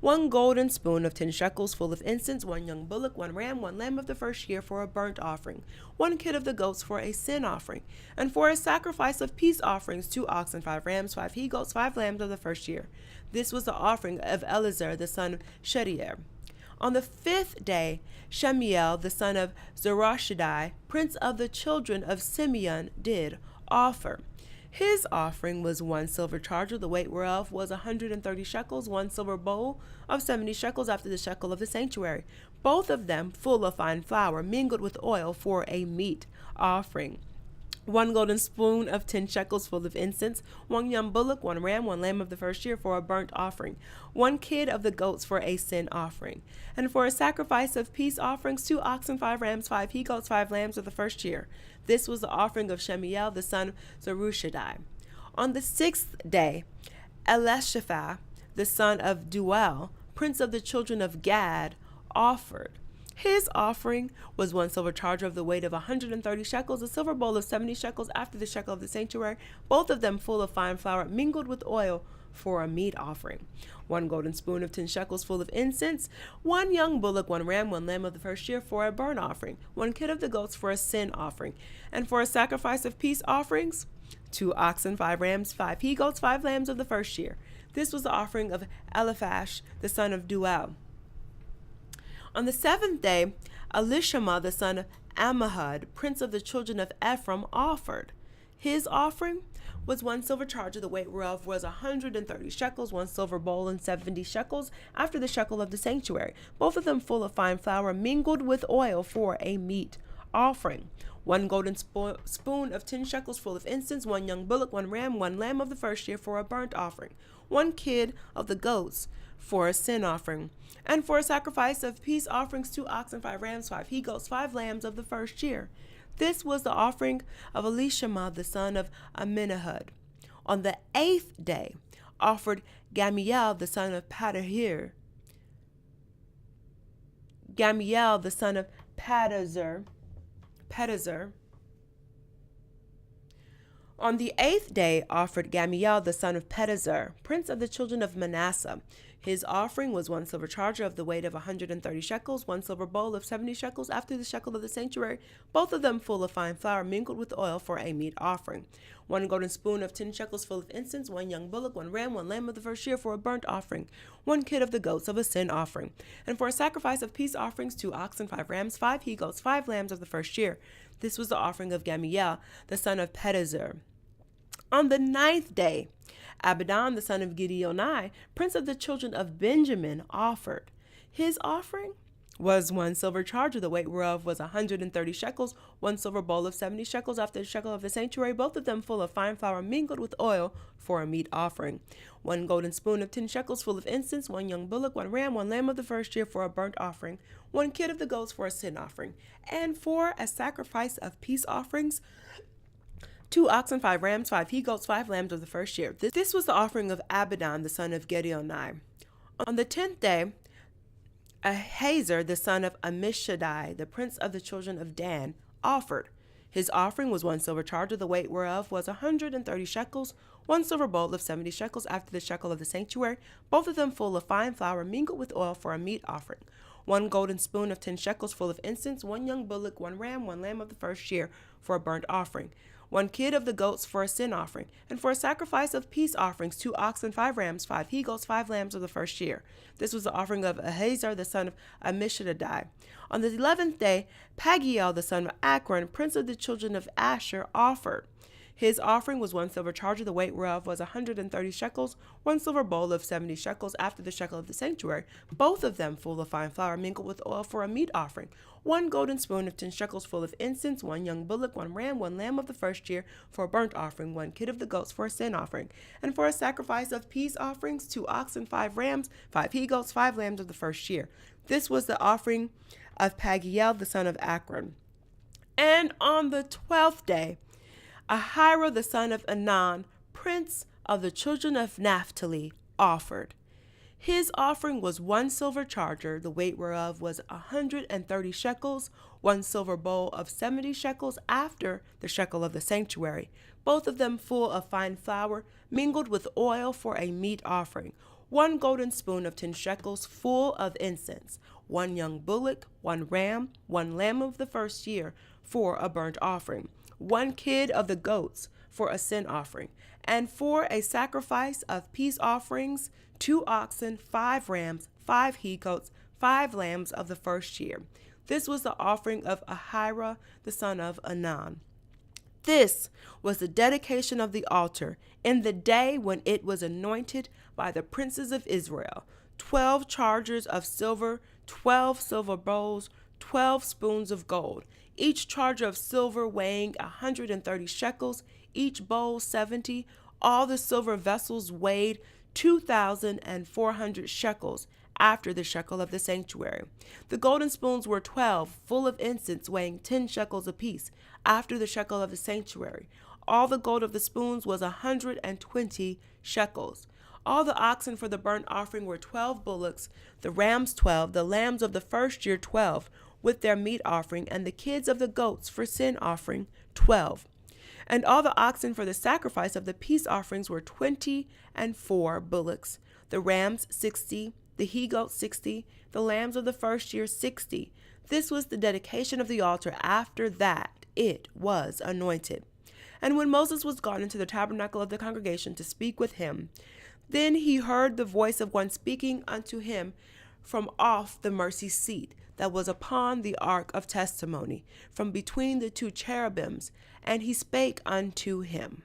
1 golden spoon of 10 shekels full of incense, 1 young bullock, 1 ram, 1 lamb of the first year for a burnt offering, 1 kid of the goats for a sin offering, and for a sacrifice of peace offerings, 2 oxen, 5 rams, 5 he-goats, 5 lambs of the first year. This was the offering of Elizur, the son of Shedeur. On the fifth day, Shemuel, the son of Zurishaddai, prince of the children of Simeon, did offer. His offering was 1 silver charger, the weight whereof was 130 shekels, 1 silver bowl of 70 shekels after the shekel of the sanctuary, both of them full of fine flour mingled with oil for a meat offering, 1 golden spoon of 10 shekels full of incense, 1 young bullock, 1 ram, 1 lamb of the first year for a burnt offering, 1 kid of the goats for a sin offering, and for a sacrifice of peace offerings, 2 oxen, 5 rams, 5 he-goats, 5 lambs of the first year. This was the offering of Shemuel, the son of Zurishaddai. On the sixth day, Elishaphat, the son of Deuel, prince of the children of Gad, offered. His offering was 1 silver charger of the weight of 130 shekels, a silver bowl of 70 shekels after the shekel of the sanctuary, both of them full of fine flour mingled with oil for a meat offering, 1 golden spoon of 10 shekels full of incense, 1 young bullock, 1 ram, 1 lamb of the first year for a burnt offering, 1 kid of the goats for a sin offering, and for a sacrifice of peace offerings, 2 oxen, 5 rams, 5 he-goats, 5 lambs of the first year. This was the offering of Eliphaz, the son of Deuel. On the seventh day, Elishama, the son of Ammihud, prince of the children of Ephraim, offered. His offering was 1 silver charger, the weight whereof was 130 shekels, 1 silver bowl and 70 shekels after the shekel of the sanctuary, both of them full of fine flour mingled with oil for a meat offering, 1 golden spoon of 10 shekels full of incense, 1 young bullock, 1 ram, 1 lamb of the first year for a burnt offering, 1 kid of the goats for a sin offering, and for a sacrifice of peace offerings, 2 oxen, 5 rams, 5 he-goats, 5 lambs of the first year. This was the offering of Elishama, the son of Amminahud. On the eighth day, offered Gamiel, the son of Pedahir. Gamiel, the son of Pedahzur. On the eighth day, offered Gamiel, the son of Pedahzur, prince of the children of Manasseh. His offering was 1 silver charger of the weight of 130 shekels, 1 silver bowl of 70 shekels after the shekel of the sanctuary, both of them full of fine flour mingled with oil for a meat offering, 1 golden spoon of 10 shekels full of incense, 1 young bullock, 1 ram, 1 lamb of the first year for a burnt offering, 1 kid of the goats of a sin offering, and for a sacrifice of peace offerings, 2 oxen, 5 rams, 5 he-goats, 5 lambs of the first year. This was the offering of Gamiel, the son of Pedahzur. On the ninth day, Abidan, the son of Gideoni, prince of the children of Benjamin, offered. His offering was 1 silver charger, the weight whereof was 130 shekels, 1 silver bowl of 70 shekels after the shekel of the sanctuary, both of them full of fine flour mingled with oil for a meat offering, 1 golden spoon of 10 shekels full of incense, 1 young bullock, 1 ram, 1 lamb of the first year for a burnt offering, 1 kid of the goats for a sin offering, and for a sacrifice of peace offerings, 2 oxen, 5 rams, 5 he-goats, 5 lambs of the first year. This was the offering of Abidan, the son of Gideoni. On the 10th day, Ahiezer, the son of Ammishaddai, the prince of the children of Dan, offered. His offering was 1 silver charger, the weight whereof was 130 shekels, 1 silver bowl of 70 shekels after the shekel of the sanctuary, both of them full of fine flour mingled with oil for a meat offering. 1 golden spoon of 10 shekels full of incense, 1 young bullock, 1 ram, 1 lamb of the first year for a burnt offering, 1 kid of the goats for a sin offering, and for a sacrifice of peace offerings, 2 oxen, 5 rams, 5 he-goats, 5 lambs of the first year. This was the offering of Ahazar the son of Ammishaddai. On the 11th day, Kachael the son of Akron, prince of the children of Asher, offered. His offering was 1 silver charger, the weight whereof was 130 shekels, 1 silver bowl of 70 shekels after the shekel of the sanctuary, both of them full of fine flour mingled with oil for a meat offering, 1 golden spoon of 10 shekels full of incense, 1 young bullock, 1 ram, 1 lamb of the first year for a burnt offering, 1 kid of the goats for a sin offering, and for a sacrifice of peace offerings, 2 oxen, 5 rams, 5 he-goats, 5 lambs of the first year. This was the offering of Kachael the son of Akron. And on the 12th day, Ahira the son of Anan, prince of the children of Naphtali, offered. His offering was 1 silver charger, the weight whereof was 130 shekels, 1 silver bowl of 70 shekels after the shekel of the sanctuary, both of them full of fine flour mingled with oil for a meat offering, 1 golden spoon of 10 shekels full of incense, 1 young bullock, 1 ram, 1 lamb of the first year for a burnt offering, 1 kid of the goats for a sin offering, and for a sacrifice of peace offerings, 2 oxen, 5 rams, 5 he-goats, 5 lambs of the first year. This was the offering of Ahira the son of Anan. This was the dedication of the altar in the day when it was anointed by the princes of Israel. 12 chargers of silver, 12 silver bowls, 12 spoons of gold, each charger of silver weighing 130 shekels, each bowl 70. All the silver vessels weighed 2,400 shekels after the shekel of the sanctuary. The golden spoons were 12, full of incense, weighing 10 shekels apiece, after the shekel of the sanctuary. All the gold of the spoons was 120 shekels. All the oxen for the burnt offering were 12 bullocks, the rams 12, the lambs of the first year 12, with their meat offering, and the kids of the goats for sin offering 12. And all the oxen for the sacrifice of the peace offerings were 24 bullocks, the rams 60, the he-goats 60, the lambs of the first year 60. This was the dedication of the altar after that it was anointed. And when Moses was gone into the tabernacle of the congregation to speak with him, then he heard the voice of one speaking unto him from off the mercy seat that was upon the ark of testimony, from between the 2 cherubims, and he spake unto him.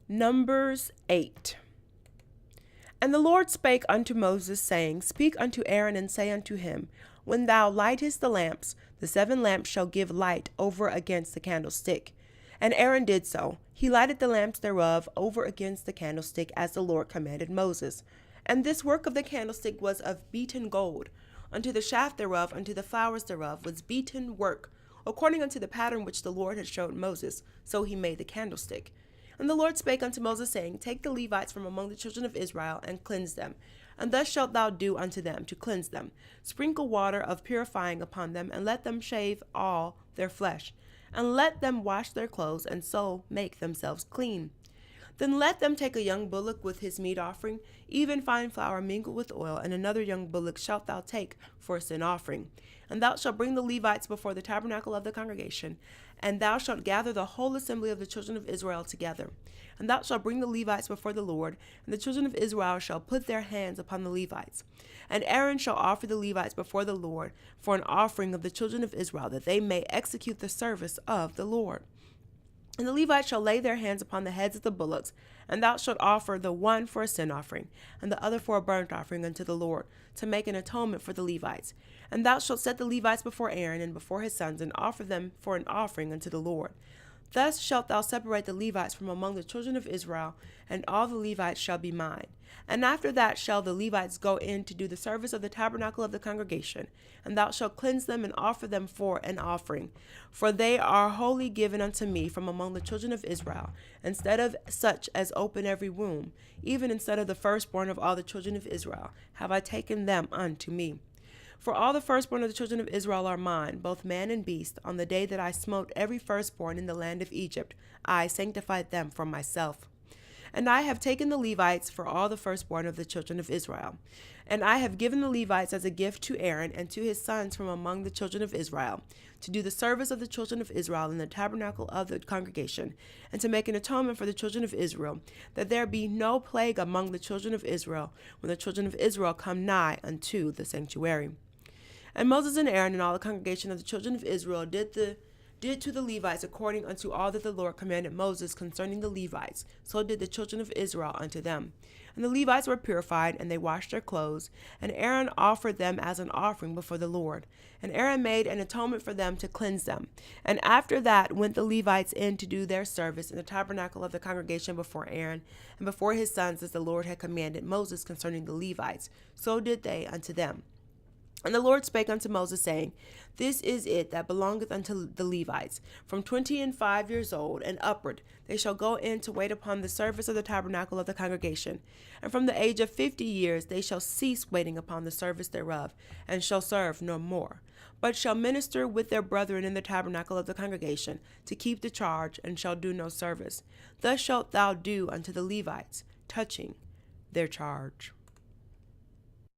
Numbers 8. And the Lord spake unto Moses, saying, Speak unto Aaron, and say unto him, When thou lightest the lamps, the 7 lamps shall give light over against the candlestick. And Aaron did so. He lighted the lamps thereof over against the candlestick, as the Lord commanded Moses. And this work of the candlestick was of beaten gold. Unto the shaft thereof, unto the flowers thereof, was beaten work, according unto the pattern which the Lord had showed Moses. So he made the candlestick. And the Lord spake unto Moses, saying, Take the Levites from among the children of Israel, and cleanse them. And thus shalt thou do unto them, to cleanse them. Sprinkle water of purifying upon them, and let them shave all their flesh. And let them wash their clothes, and so make themselves clean. Then let them take a young bullock with his meat offering, even fine flour mingled with oil, and another young bullock shalt thou take for a sin offering. And thou shalt bring the Levites before the tabernacle of the congregation, and thou shalt gather the whole assembly of the children of Israel together. And thou shalt bring the Levites before the Lord, and the children of Israel shall put their hands upon the Levites. And Aaron shall offer the Levites before the Lord for an offering of the children of Israel, that they may execute the service of the Lord. And the Levites shall lay their hands upon the heads of the bullocks, and thou shalt offer the one for a sin offering, and the other for a burnt offering unto the Lord, to make an atonement for the Levites. And thou shalt set the Levites before Aaron and before his sons, and offer them for an offering unto the Lord. Thus shalt thou separate the Levites from among the children of Israel, and all the Levites shall be mine. And after that shall the Levites go in to do the service of the tabernacle of the congregation, and thou shalt cleanse them and offer them for an offering. For they are wholly given unto me from among the children of Israel, instead of such as open every womb, even instead of the firstborn of all the children of Israel, have I taken them unto me. For all the firstborn of the children of Israel are mine, both man and beast. On the day that I smote every firstborn in the land of Egypt, I sanctified them for myself. And I have taken the Levites for all the firstborn of the children of Israel. And I have given the Levites as a gift to Aaron and to his sons from among the children of Israel, to do the service of the children of Israel in the tabernacle of the congregation, and to make an atonement for the children of Israel, that there be no plague among the children of Israel, when the children of Israel come nigh unto the sanctuary. And Moses and Aaron and all the congregation of the children of Israel did to the Levites according unto all that the Lord commanded Moses concerning the Levites. So did the children of Israel unto them. And the Levites were purified, and they washed their clothes, and Aaron offered them as an offering before the Lord. And Aaron made an atonement for them to cleanse them. And after that went the Levites in to do their service in the tabernacle of the congregation before Aaron and before his sons, as the Lord had commanded Moses concerning the Levites. So did they unto them. And the Lord spake unto Moses, saying, This is it that belongeth unto the Levites. From 25 years old and upward they shall go in to wait upon the service of the tabernacle of the congregation. And from the age of 50 years they shall cease waiting upon the service thereof, and shall serve no more, but shall minister with their brethren in the tabernacle of the congregation, to keep the charge, and shall do no service. Thus shalt thou do unto the Levites, touching their charge.